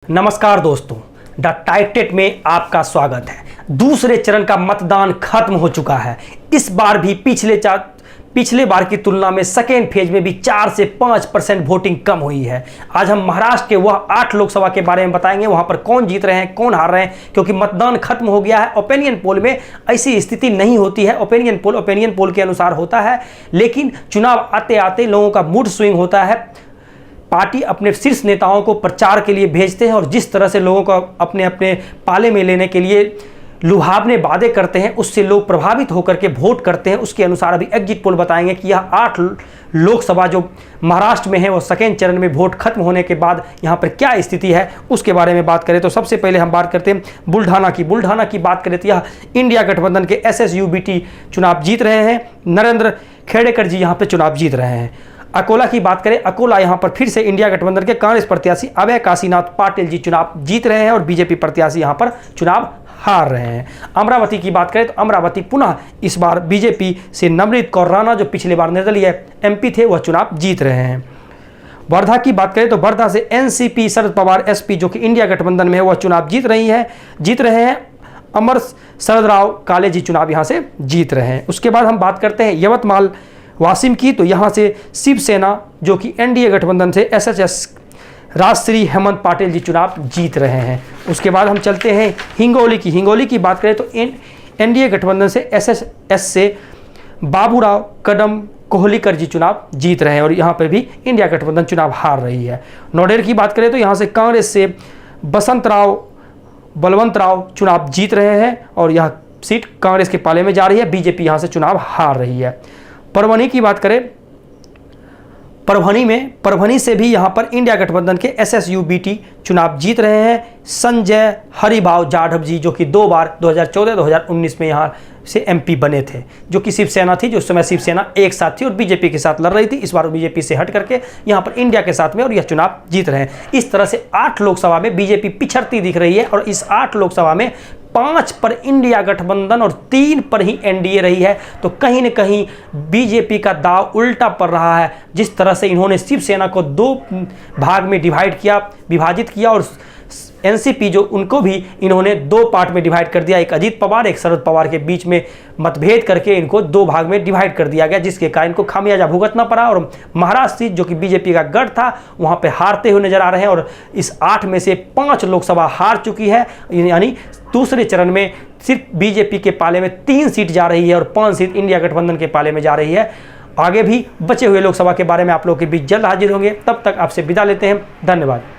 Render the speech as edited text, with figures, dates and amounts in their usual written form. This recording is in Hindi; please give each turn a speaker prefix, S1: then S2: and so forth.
S1: नमस्कार दोस्तों, द टाइटेट में आपका स्वागत है। दूसरे चरण का मतदान खत्म हो चुका है। इस बार भी पिछले बार की तुलना में सेकेंड फेज में भी 4 से 5% वोटिंग कम हुई है। आज हम महाराष्ट्र के वह 8 लोकसभा के बारे में बताएंगे, वहां पर कौन जीत रहे हैं, कौन हार रहे हैं, क्योंकि मतदान खत्म हो गया है। ओपिनियन पोल में ऐसी स्थिति नहीं होती है। ओपिनियन पोल के अनुसार होता है, लेकिन चुनाव आते आते लोगों का मूड स्विंग होता है। पार्टी अपने शीर्ष नेताओं को प्रचार के लिए भेजते हैं और जिस तरह से लोगों को अपने अपने पाले में लेने के लिए लुभावने वादे करते हैं, उससे लोग प्रभावित होकर के वोट करते हैं। उसके अनुसार अभी एग्जिट पोल बताएंगे कि यह 8 लोकसभा जो महाराष्ट्र में है वो सेकेंड चरण में वोट खत्म होने के बाद यहाँ पर क्या स्थिति है उसके बारे में बात करें तो सबसे पहले हम बात करते हैं बुल्ढाना की बात करें तो यह इंडिया गठबंधन के SSUBT चुनाव जीत रहे हैं। नरेंद्र खेड़ेकर जी यहाँ पर चुनाव जीत रहे हैं। अकोला की बात करें, अकोला यहां पर फिर से इंडिया गठबंधन के कांग्रेस प्रत्याशी अभय काशीनाथ पाटिल जी चुनाव जीत रहे हैं और बीजेपी प्रत्याशी यहां पर चुनाव हार रहे हैं। अमरावती की बात करें तो अमरावती पुनः इस बार बीजेपी से नवनीत कौर राणा जो पिछले बार निर्दलीय MP थे वह चुनाव जीत रहे हैं। वर्धा की बात करें तो वर्धा से NCP शरद पवार SP जो कि इंडिया गठबंधन में है वह चुनाव जीत रहे हैं। अमर शरद राव काले जी चुनाव यहां से जीत रहे हैं। उसके बाद हम बात करते हैं यवतमाल वासिम की, तो यहाँ से शिवसेना जो कि NDA गठबंधन से SHS राजश्री हेमंत पाटिल जी चुनाव जीत रहे हैं। उसके बाद हम चलते हैं हिंगोली की बात करें तो NDA गठबंधन से SHS से बाबूराव कदम कोहलीकर जी चुनाव जीत रहे हैं और यहाँ पर भी इंडिया गठबंधन चुनाव हार रही है। नोडेर की बात करें तो यहाँ से कांग्रेस से बलवंत राव चुनाव जीत रहे हैं और यह सीट कांग्रेस के पाले में जा रही है। बीजेपी यहाँ से चुनाव हार रही है। परभनी की बात करें, परभनी से भी यहां पर इंडिया गठबंधन के SSUBT चुनाव जीत रहे हैं। संजय हरिभाव जाधव जी जो कि 2 बार 2014-2019 में यहां से MP बने थे, जो कि शिवसेना थी, जो उस समय शिवसेना एक साथ थी और बीजेपी के साथ लड़ रही थी। इस बार बीजेपी से हट करके यहां पर इंडिया के साथ में और यह चुनाव जीत रहे हैं। इस तरह से 8 लोकसभा में बीजेपी पिछड़ती दिख रही है और इस 8 लोकसभा में 5 पर इंडिया गठबंधन और 3 पर ही NDA रही है। तो कहीं न कहीं बीजेपी का दाव उल्टा पड़ रहा है। जिस तरह से इन्होंने शिवसेना को 2 भाग में विभाजित किया और NCP जो उनको भी इन्होंने 2 पार्ट में डिवाइड कर दिया, एक अजीत पवार एक शरद पवार के बीच में मतभेद करके इनको 2 भाग में डिवाइड कर दिया गया, जिसके कारण इनको खामियाजा भुगतना पड़ा और महाराष्ट्र सीट जो कि बीजेपी का गढ़ था वहां पे हारते हुए नजर आ रहे हैं। और इस 8 में से 5 लोकसभा हार चुकी है, यानी दूसरे चरण में सिर्फ बीजेपी के पाले में 3 सीट जा रही है और 5 सीट इंडिया गठबंधन के पाले में जा रही है। आगे भी बचे हुए लोकसभा के बारे में आप लोगों के बीच जल्द हाजिर होंगे। तब तक आपसे विदा लेते हैं। धन्यवाद।